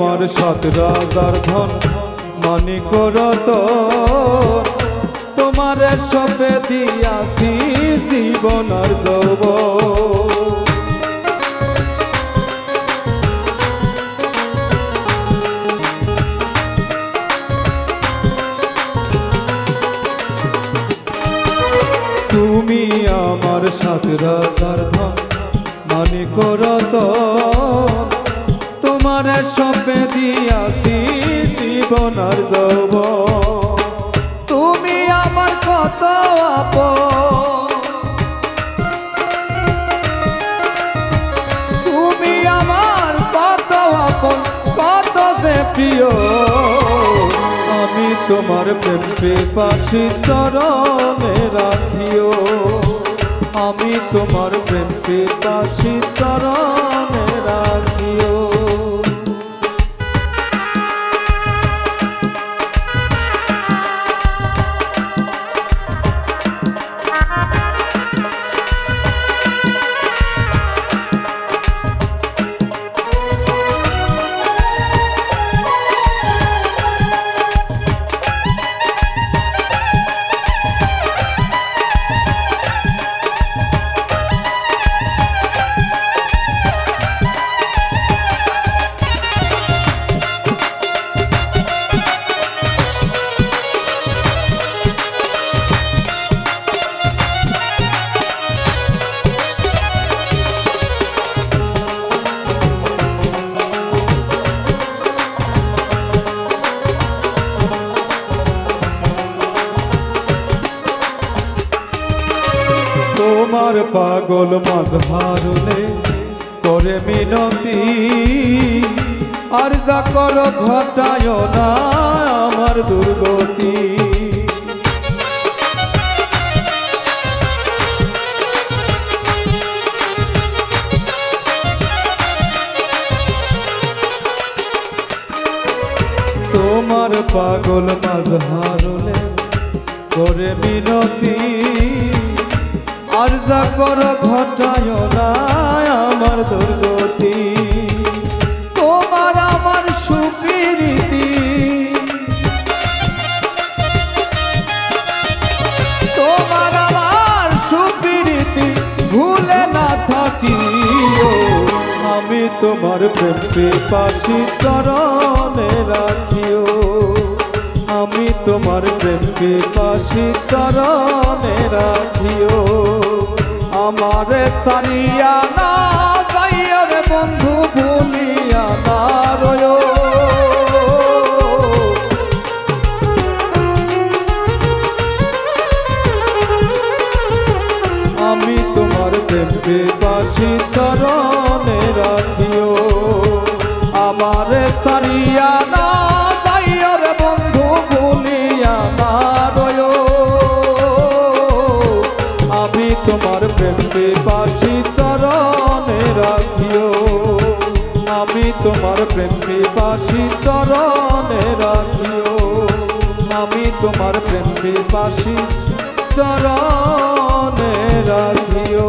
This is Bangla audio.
আমার সাত রাজার ধন মানিক রতন, তোমারে সবে দিয়াছি জীবন আর যৌবন। তুমি আমার সাত রাজার ধন মানিক রতন, তোমারে সবে দিয়াছি জীবন আর যৌবন। তুমি আমার কত আপন, তুমি আমার কত আপন, কত যে প্রিয়। আমি তোমার প্রেম পিপাসী চরণে রাখিও, আমি তোমার প্রেম পিপাসী চরণে রাখিও। তোমার পাগল মাঝহারুলে করে মিনতি, আর যা করো ঘটায় না আমার দুর্গতি। তোমার পাগল মাঝহারুলে করে মিনতি, আর যা করো ঘটায় না আমার দুর্গতি। তোমার আমার সুপ্রীতি, তোমার আমার সুপ্রীতি ভুলে না থাকিও। আমি তোমার প্রেম পিপাসী চরণে রাখিও, আমি তোমার প্রেম পিপাসী চরণে রাখিও। আমারে সারিয়া না যাইও রে বন্ধু, ভুলিয়া না রয়ো। আমি তোমার প্রেম পিপাসী চরণে রাখিও, আমারে সারিয়া না যাইও রে বন্ধু, ভুলিয়া না রয়ো। আমি তোমার প্রেম পিপাসী চরণে রাখিও, আমি তোমার প্রেম পিপাসী চরণে রাখিও, আমি তোমার প্রেম পিপাসী চরণে রাখিও।